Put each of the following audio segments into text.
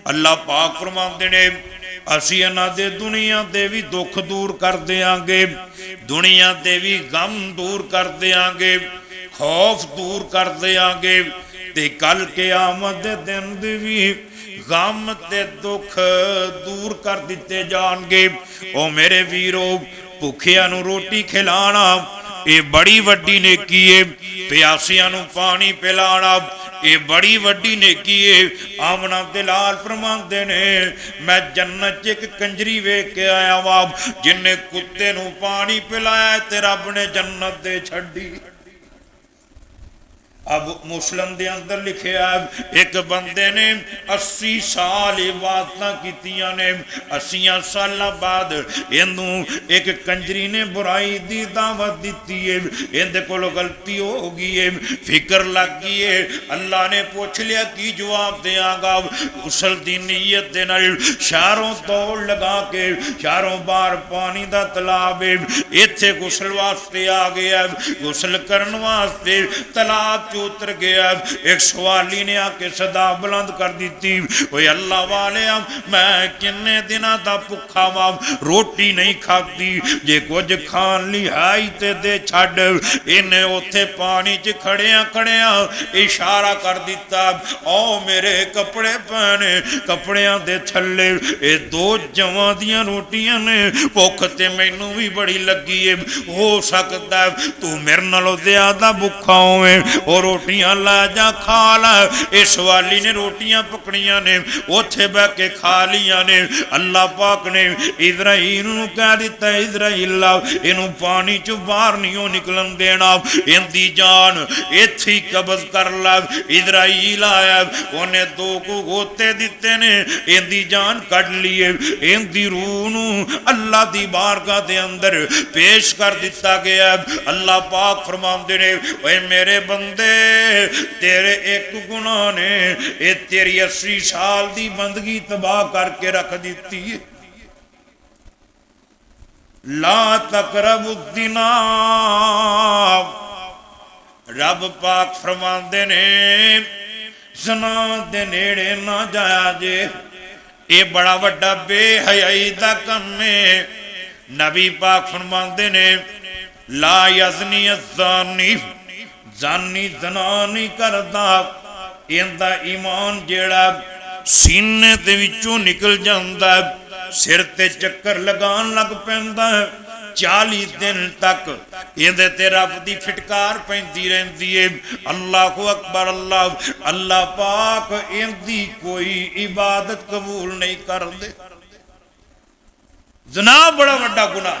अल्लाह पाक फरमाते ने असी इन्हां दे दुनिया दे भी दुख दूर कर देंगे, दुनिया दे भी गम दूर कर देंगे, खौफ दूर कर देंगे, ते कल क़यामत दे दिन दे भी गम ते दुख दूर कर दिते जाणगे। ओ मेरे वीरो, भुखियां नूं रोटी खिलाना ये बड़ी वड्डी नेकी है, प्यासियां नूं पानी पिलाना ये बड़ी वड्डी नेकी है। आमना दिलाल फरमांदे ने मैं जन्नत च एक कंजरी वेख के आया वा जिन्हें कुत्ते नूं पानी पिलाया ते रब ने जन्नत दे छड्डी। अब मुस्लिम दे अंदर लिखिया एक बंदे ने 80 साल इबादतां कीतियां ने, 80 साल बाद इनू एक कंजरी ने बुराई दी दावत दी है, इहदे कोलों गलती हो गई है, फिक्र लग गई है। अल्लाह ने पूछ लिया की जवाब देंगा। गुसल दी नीयत दे नाल शहरों दौड़ लगा के शहरों बाहर पानी दा तलाब है, इत्थे गुसल वास्ते आ गया, गुसल करन वास्ते तलाब उतर गया। एक सवाली ने आके सदा बुलंद कर दी, ओए अल्लाह वाले मैं किन्ने दिना दा भुखा वा, रोटी नहीं खाती, जे कुछ खान ली है ते दे छड़। इन्हें उत्थे पानी च खड़िया खड़िया इशारा कर दिता, ओ मेरे कपड़े पहने, कपड़िया दे थले ये 2 जवां दियां रोटियां ने, भुख ते मैनू भी बड़ी लगी है, हो सकता तू मेरे नालों ज्यादा भुखा होवे और रोटियां ला जा खा ला। इस वाली ने रोटियां पकड़ियां ने, उथे बह के खा लिया ने। अल्लाह पाक ने इजराइल नूं कह दिता, इजराइल इनू पानी चो बाहर नहीं निकलन देना, इनकी जान इत्थे ही कब्ज कर ला। इजराइल आया, उन्हें 2 को गोते दिते ने, इनकी जान कढ़ लीए, इनकी रूह नूं अल्लाह दी बारगाह दे अंदर पेश कर दिता गया। अल्लाह पाक फरमांदे ने, ओए मेरे बंदे तेरे एक गुनाह ने ये तेरी 80 साल दी बंदगी तबाह करके रख दी है। ला तकरबुद्दिना, रब पाक फरमांदे ने ज़ना दे नेड़े ना जाया जे, ये बड़ा वड्डा बेहयाई दा कम है। नबी पाक फरमांदे ने ला यज़नी अज़्ज़ानी, जानी जना नहीं करता, इनका ईमान जेड़ा सीने दे विचों निकल जाता, सिर ते चक्कर लगान लग पैंदा, 40 दिन तक इहदे ते रब दी फिटकार पैंदी रहिंदी है। अल्लाहु अकबर, अल्लाह अल्लाह पाक इनदी कोई इबादत कबूल नहीं करदे। जना बड़ा वड्डा गुनाह,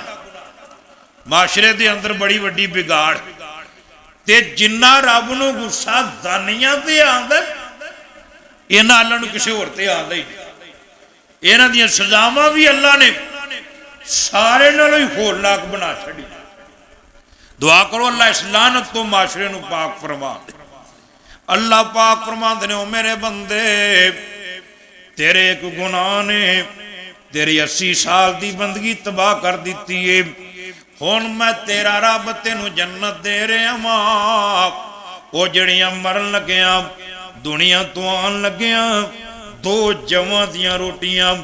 माशरे दे अंदर बड़ी वड्डी बिगाड़, ते जिन्ना रब नूं गुस्सा जानियां ते आंदा, इन्हां अल्लाह नूं किसी होर ते आंदा ही नहीं। इन्हां दियां सजावां भी अल्लाह ने सारे नालों ही होरनाक बना छड़ी। दुआ करो अल्लाह इस लानत तो माशरे नूं पाक फरमा दे। अल्लाह पाक फरमांदे ने, ओ मेरे बंदे तेरे एक गुनाह ने तेरी 80 साल दी बंदगी तबाह कर दी है। हुण मैं तेरा रब तेनू जन्नत दे रहा वां। वो जड़ियां मरन लग्या दुनिया तो आन लग्या, 2 जवां दियां रोटियां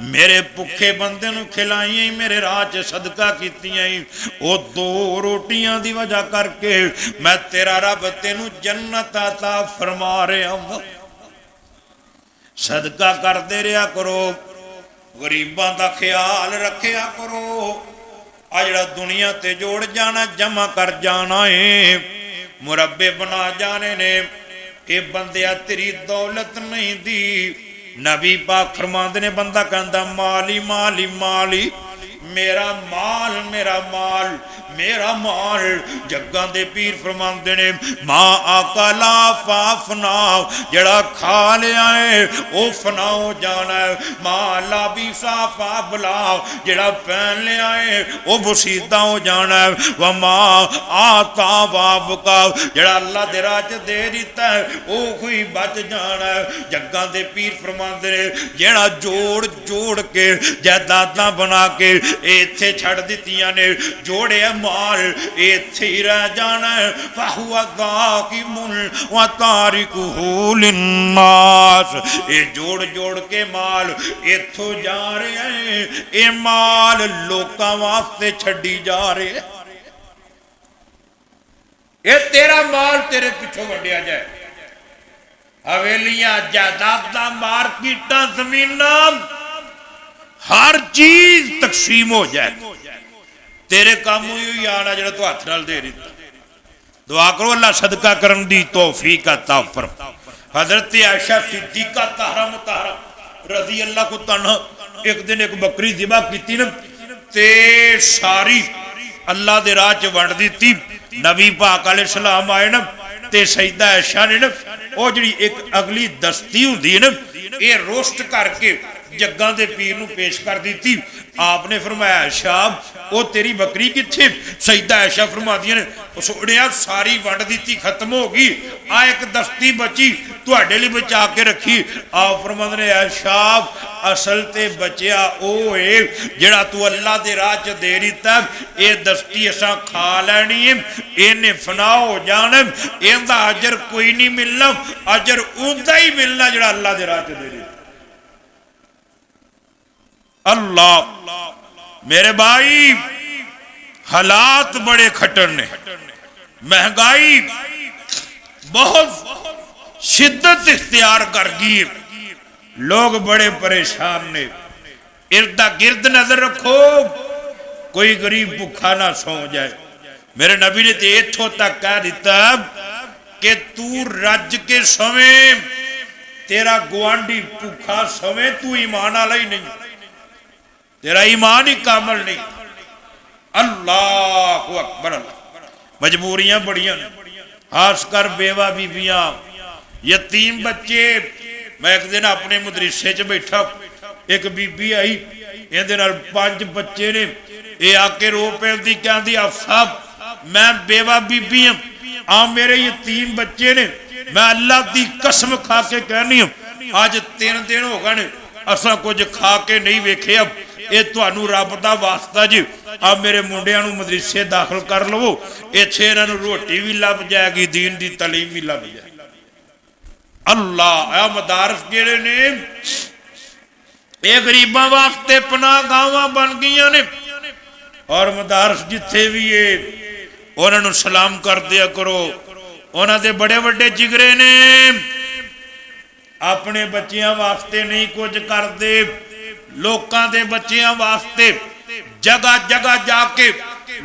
मेरे भुखे बंदे नू खिलाइयां, मेरे राह च सदका कीतियां, वो 2 रोटियां दी वजह करके मैं तेरा रब तेनू जन्नत अता फरमा रहा वां। सदका करते रहा करो, गरीबां दा ख्याल रखिया करो। आ जड़ा दुनिया ते जोड़ जाना, जमा कर जाना है, मुरब्बे बना जाने ने, ये बंदिया तेरी दौलत नहीं दी। नबी पाक फरमांदे ने, बंदा कहंदा माली माली माली, मेरा माल मेरा माल मेरा माल। जग्गां दे पीर फरमांदे ने, मां आकला फाफना, जड़ा खा लिया है वह फना हो जाना है। मां लाबी साफा बला, जड़ा पहन लिया है वह बसीदा हो जाना है। व मां आता बाब का, जड़ा अल्लाह दे राह च दे दिता है वह कोई बच जाना है। जग्गां दे पीर फरमांदे ने, जड़ा जोड़ जोड़ के जायदादां बना के इत्थे छड़ दित्तियां ने, जोड़े माल इत्थे ही रह जाना। फाहुआ दाकिमुन व तारिकुहु लिन्नास, ये जोड़ जोड़ के माल इत्थों जा रहे हैं, ये माल लोकां वास्ते छड्डी जा रहे हैं। ये तेरा माल तेरे पिछों वड्डिया जाए। हवेलियां, जायदाद, मार्केटां, जमीना, हर चीज तकसीम हो जाए, तेरे काम ही आना जो तू हथ नाल दे रही। दुआ करो अल्लाह सदका करन दी तौफीक अता फरमा। हजरत आयशा सिद्दीका तहरा मुतहरा रजी अल्लाह को तन्हा एक दिन एक बकरी ज़िबा की ना, ते सारी अल्लाह दे राह च वंड दी। नबी पाक अलैहि सलाम आए ना, ते सईदा आयशा ने ना वो जी एक अगली दस्ती होंदी है ना, ये रोस्ट करके जग्गा दे पीर नूं पेश कर दी। आपने फरमाया आयशा वो तेरी बकरी किथे? सईदा आयशा फरमादियां ने सुनिया सारी वंड दी खत्म हो गई, आ एक दस्ती बची तुहाडे लई बचा के रखी। आप फरमांदे ने आयशा असल ते बचिया ओ है जिहड़ा तू अल्लाह दे राह च दे दिता, ये दस्ती असां खा लैनी है, इहने फना हो जाना, इहदा अजर कोई नहीं मिलना, अजर उंदा ही मिलना जिहड़ा अल्लाह दे राह च दे दिता। अल्लाह मेरे भाई हालात बड़े खटर ने, महंगाई बहुत शिद्दत इख्तियार कर गई, लोग बड़े परेशान ने। इर्दा गिर्द नजर रखो कोई गरीब भुखा ना सौ जाए। मेरे नबी ने तो इथों तक कह दिता कि तू रज के सवें तेरा गुआंढी भुखा सवें, तू ईमान वाला ही नहीं, तेरा ईमान ही कामल नहीं। अल्लाह अकबर। मजबूरियां बड़ियां, खासकर बेवा बीबियां, यतीम बच्चे। मैं एक दिन अपने मदरसे च बैठा, एक बीबी आई, इहदे नाल 5 बच्चे ने, ये आके रो पैंदी कहती आप साहब मैं बेवा बीबी हाँ, आ मेरे यतीम बच्चे ने, मैं अल्लाह की कसम खा के कहनी हूं अज 3 दिन हो गए ने असा कुछ खा के नहीं वेखिया, ये तुहानू रब दा वास्ता जी, आ मेरे मुंडियां नू मदरसे दाखिल कर लवो, इत्थे इन्हां नू रोटी भी लभ जाएगी, दीन दी तलीम भी लभ जाएगी। अल्लाह मदारस जेड़े ने ये गरीबां वास्ते पनाह गावां बन गईयां ने, और मदारस जिथे भी है उन्हां नू सलाम कर दिया करो, उन्हां दे बड़े बड़े जिगरे ने, अपने बच्चियां वास्ते नहीं कुछ करते, लोकां दे बच्चियां वास्ते जगह जगह जाके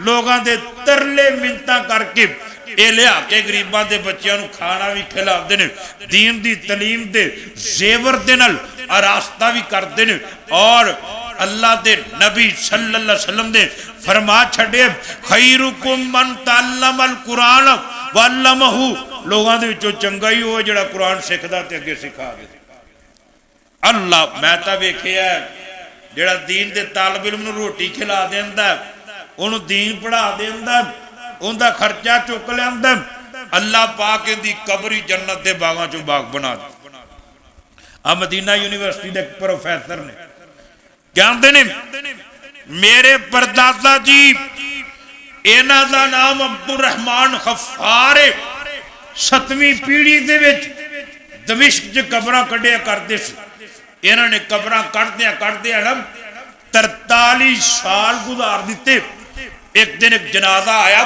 लोगों दे तरले मिन्नतां करके ये लिया के गरीबां दे बच्चियां नू खाना भी खिलाते हैं, दीन दी तलीम दे जेवर दे नाल आरास्ता भी करते हैं। और अल्लाह दे नबी सल्लल्लाहु अलैहि वसल्लम ने फरमा छड़े खैरुकुम मन तअल्लमल कुरान व अल्लमहु, लोगों दे विचों चंगा ही हो जिहड़ा कुरान सिखदा ते अगे सिखा दे। अल्लाह मैं तां वेखिया जिहड़ा दीन दे तालिब इल्म नूं रोटी खिला देंदा, उहनूं दीन पढ़ा देंदा, उनका खर्चा चुक लिया, अल्लाह पाक दी कब्र ही जन्नत के बागां चों बाग बना दे। आ मदीना यूनिवर्सिटी के प्रोफैसर ने कहते ने मेरे परदादा जी इन्हां दा नाम अब्दुल रहमान खफार है, 7वीं पीढ़ी दे विच दमिश्क च कब्रां कढ़िया करते सी। इन्हां ने कब्रां कढ़दिया ना 43 साल गुजार दिते। एक दिन एक जनाजा आया,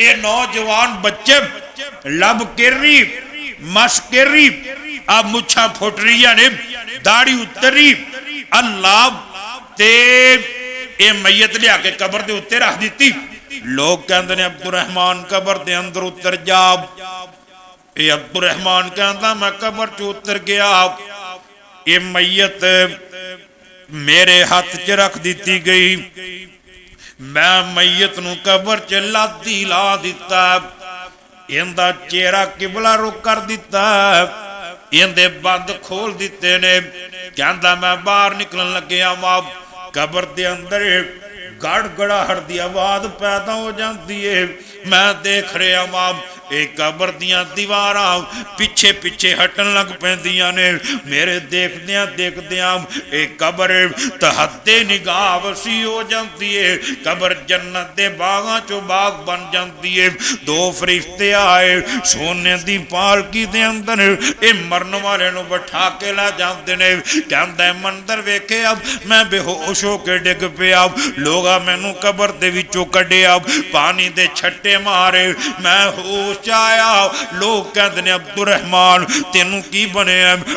ये नौजवान बच्चे लब किरी मस किरी, अब मुछा फुट रही ने, दाढ़ी उतरी, अल्लाह ते ये मैयत लिया के कबर के उत्ते रख दी। लोग कहते हैं अब्दुल रहमान कबर के अंदर उतर जा, ये अब्दुल रहमान कहता मैं कबर च उतर गया, ये मैयत मेरे हाथ च रख दी गई, मैं मैयत नू कबर च लादी ला दिता, इंदा चेहरा किबला रुख कर दिता, इंदे बंद खोल दिते ने। कहता मैं बाहर निकलन लग्या वा, कबर दे अंदर गड़गड़ाहट दी आवाज पैदा हो जाती है, मैं देख रहा वा एक कबर दियां दीवारां पिछे पिछे हटन लग पैंदियां ने। मेरे देखदियां देखदियां एक कबर तहद्दे निगाह वसी हो जाती है। कबर जन्नत दे बागां चो बाग बन जाती है। दो फरिश्ते आए सोने दी पालकी दे अंदर ये मरन वाले नूं बिठा के ला जाते ने। कहंदा मंदर वेखे अब मैं बेहोश होके डिग पिया। लोग मैनू कबर दे विचों कढ़िया पानी दे छट्टे मारे मैं होश आया। लोग कहते ने अब्दुल रहमान तेनू की बने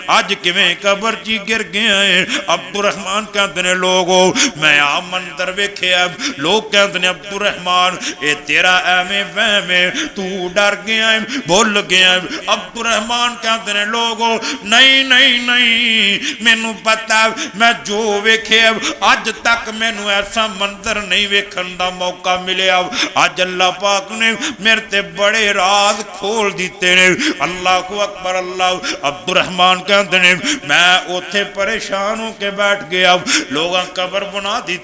अज किवें कबर च गिर गया है। अब्दुल रहमान कहते ने लोगो मैं आ मंदर वेख्या। लोग कहते ने अब्दुल रहमान ये तेरा एवें वहमे तू डर गया है भुल गया है। अब्दुल रहमान कहते ने लोगो नहीं नहीं नहीं मैनू पता मैं जो वेखे अज तक मैनू ऐसा मंदिर नहीं वेखण दा मौका मिलिया। अज अल्लाह पाक ने मेरे ते बड़े राज खोल दिते ने। अल्लाह को अकबर अल्लाह। अब्दुल रहमान कहते ने मैं उथे परेशान होके बैठ गया। लोग कबर बना दी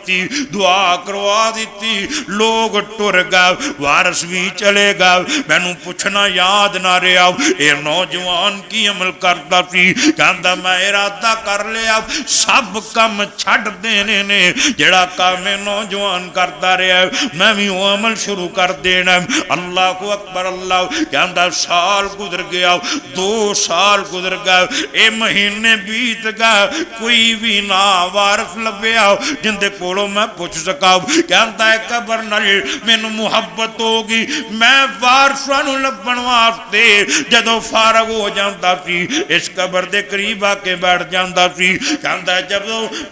दुआ करवा दी लोग टुर गए वारस भी चले गए। मैनू पूछना याद ना रहा ये नौजवान की अमल करता सी। कहता मैं इरादा कर लिया सब काम छड़ देने ने जड़ा काम नौजवान करता रहा मैं भी वो अमल शुरू कर देना। अल्लाह को अकबर अल्लाह। कहता साल गुजर गया 2 साल गुजर गए ये महीने बीत गए कोई भी ना वारस लभ्या जिंदे कोलों मैं पूछ सका। कहता है कबर नाल मैनू मुहब्बत होगी मैं वारसां नूं लभण वास्ते जदों फारग हो जाता सी इस कबर दे करीब आके बैठ जाता सी। कहता है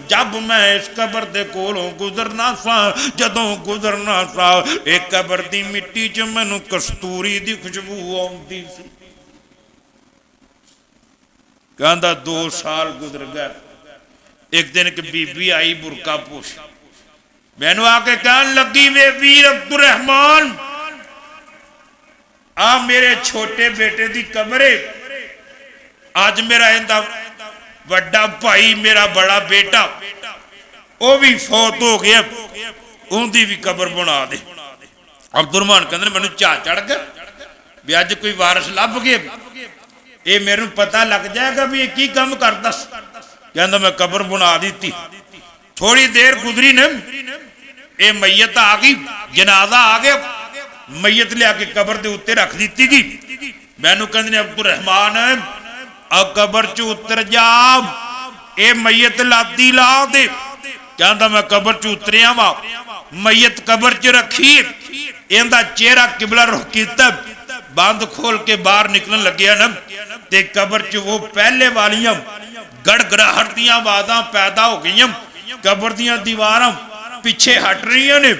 जब मैं इस कबर दे कोलों गुजरना सा जदों गुजरना सा एक कबर दी मिट्टी च मैनू कस्तूरी दी खुशबू आउंदी सी। कहता 2 साल गुजर गए। एक दिन एक बीबी आई बुरका पोश मैनू आके कहन लगी वे वीर अब्दुल रहमान आ मेरे छोटे बेटे दी कबर है। अज मेरा इंदा वड्डा भाई मेरा बड़ा बेटा वो भी फौत हो गया उनकी भी कबर बना दे। अब्दुल रहमान कहते मैनू चा चढ़ गया भी अज कोई वारस लभ गए ये मेरे पता लग जाएगा भी की काम करता। कहता मैं कबर बना दी। थोड़ी देर गुजरी ने ये मैयत आ गई जनाजा आ गया मैयत लिया के कबर के उत्ते रख दी गई। मैनू कहते अब्दुल रहमान अब कबर च उतर जा ये मैयत लादी ला दे। कहता मैं कबर च उतरिया वा मैयत कबर च रखी इहदा चेहरा किबला रुख किया बंद खोल के बाहर निकलन लग्या ना ते कबर च वो पहले वालियां गड़गड़ाहट दियां आवाज़ां पैदा हो गई। कबर दियां दीवारां पिछे हट रही ने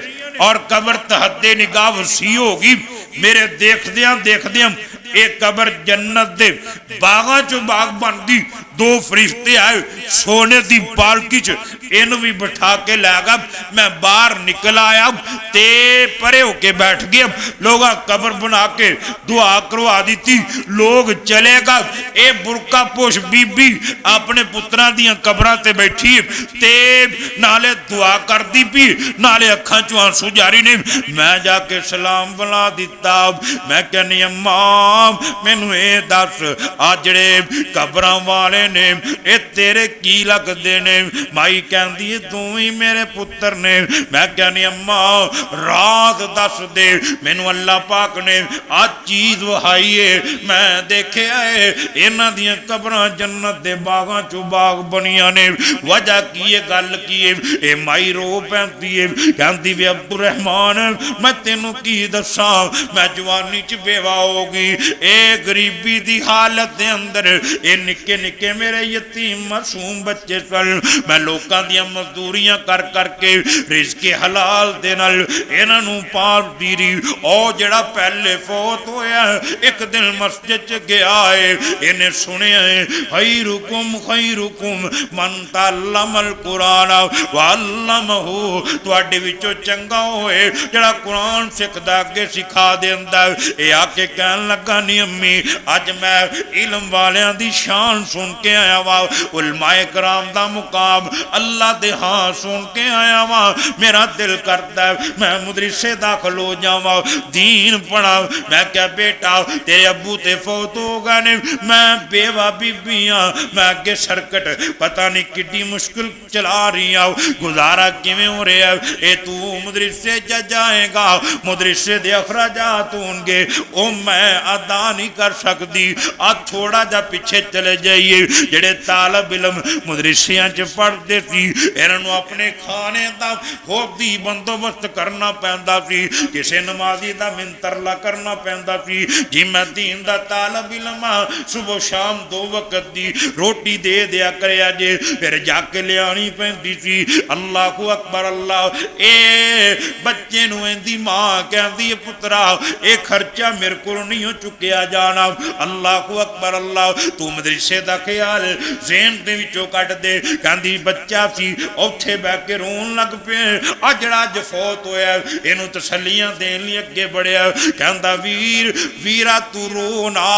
और कबर तहद्दे निगाह वसी होगी। मेरे देखदियां देखदियां एक कबर जन्नत दे बागां चो बाग बन गई। 2 फरिश्ते आए सोने दी पालकी च इन भी बिठा के लै गया। मैं बाहर निकल आया ते परे होके बैठ गया। लोग कबर बना के दुआ करवा दी लोग चले गए। ये बुरका पोश बीबी अपने पुत्रां दियां कबरां ते बैठी ते नाले दुआ करदी पी नाले अखां चों आंसू जारी ने। मैं जाके सलाम बुला दिता। मैं कहनी अम्मा मैनू ये दस आ जड़े कबरां वाले ने ये तेरे की लगते ने। माई कहती है तू ही मेरे पुत्र ने। मैं कहनी अम्मा रात दस दे मैनू अल्लाह पाक ने आ चीज वहाई है मैं देखे है इन्हां दियां कबरां जन्नत दे बागां चो बाग बनिया ने। वजह की है गल की है ये माई रो पैंदी है कहती वे अब्दुल रहमान मैं तेनू की दसा मैं जवानी च बेवा हो गई ए गरीबी दी हालत दे अंदर ये निक्के निक्के मेरे यतीम मासूम बच्चे सन। मैं लोकां दियां मजदूरियां कर करके रिज़्क़े हलाल दे नाल इन्हां नूं पाल दी रही। और जड़ा पहले फौत होया एक दिन मस्जिद च गया है इन्हें सुनिया है खैरुकुम मन तअल्लमल कुरान व अल्लमहु तुहाडे विचों चंगा होए जड़ा कुरान सिखदा अगे सिखा देंदा। ये आके कहन लगा नी अम्मी अज मैं इल्म वालियां दी शान सुन के आया वा, उलमाए कराम दा मुकाम अल्लाह दे हाँ सुन के आया वा। मेरा दिल करता है मैं मदरसे दाखिल हो जावा, दीन पढ़ा। मैं क्या बेटा तेरे अब्बू ते फौत हो गए ने, मैं बेवा बीबी हाँ, मैं अगे सरकट पता नहीं किड्डी मुश्किल चला रही आ, गुजारा किवें हो रहा है। ए तू मदरसे च जाएगा, मदरसे दे अखराजात होंगे ओ मैं अदा नहीं कर सकती। आ थोड़ा जा पिछे चले जाइए, जेड़े तालब इलम मदरसियां च पढ़ते सी इन्हों अपने खाने का खूब दी बंदोबस्त करना पैंदा सी, किसी नमाजी का मिंतरला करना पैंदा सी। जी मैं दीन दा तालब इलम आ, सुबह शाम 2 वक्त दी रोटी दे दिया करे जे, फिर जाके लियानी पैंदी सी। अल्लाह अकबर अल्लाह। ए बच्चे नूं इंदी मां कहती है पुत्रा ये खर्चा मेरे को नहीं चुकिया जाना। अल्लाह अकबर अल्लाह। तू मदरसे का ख्याल ज़हन दे विचों कट दे। कहती बच्चा सी उत्थे बह के रोन लग पे, आ जड़ा अज फौत होया इनू तसलियां देन लई अगे बढ़िया। कहता वीर वीरा तू रो ना,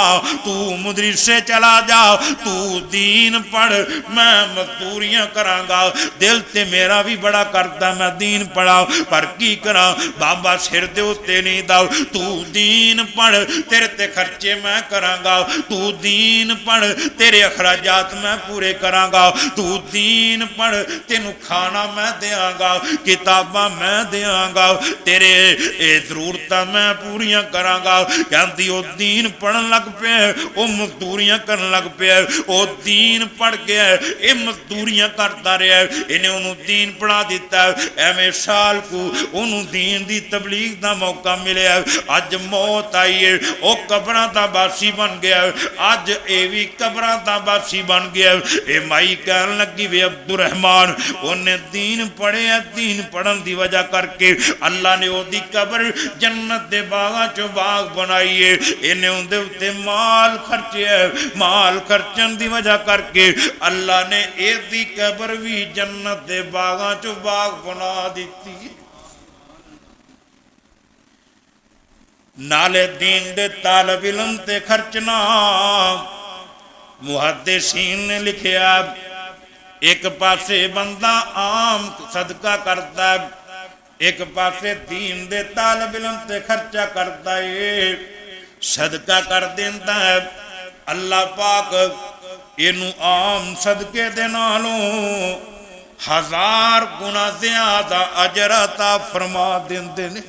तू मदरसे चला जा, तू दीन पढ़, मैं मजदूरियां करांगा। दिल ते मेरा भी बड़ा करता मैं दीन पढ़ा, पर की करा बाबा सिर दे उत्ते नहीं दाओ। तू दीन पढ़ तेरे ते खर्चे मैं करांगा, तू दीन पढ़ तेरे अखराजात मैं पूरे करांगा, तू दीन पढ़ तेनू खाना मैं देंगा, किताबां मैं देंगा, तेरे जरूरत मैं पूरियां करांगा। कहती वो दीन पढ़न लग पे, वो मजदूरियां करन लग पे। वो दीन पढ़ गया ये मजदूरियां करता रहा, इन्हें उन्होंने दीन पढ़ा दिता। एवें साल को उन्होंने दीन की तबलीग का मौका मिले। अज मौत आई है वह कबरां दा बासी बन गया, अज ये भी कबरां दा बासी बन गया। ये माई कह लगी वे अब्दुल रहमान उन्हें दीन पढ़े, दीन पढ़न की वजह करके अल्लाह ने ओदी कबर जन्नत के बागां चो बाग बनाई है। इन्हें उनके उत्ते माल खर्चे, माल खर्चन की वजह करके अल्लाह ने एदी कबर भी जन्नत के बागां चो बाग बना दी। नाले दीन दे तालब इलम ते खर्चना। मुहद्दिसीन ने लिखिया एक पासे बंदा आम सदका करता, एक पासे दीन दे तालब इलम ते खर्चा करता है, सदका कर देंदा है। अल्लाह पाक इनू आम सदके दे नालों 1000 गुना ज्यादा अजर अता फरमा देंदे ने।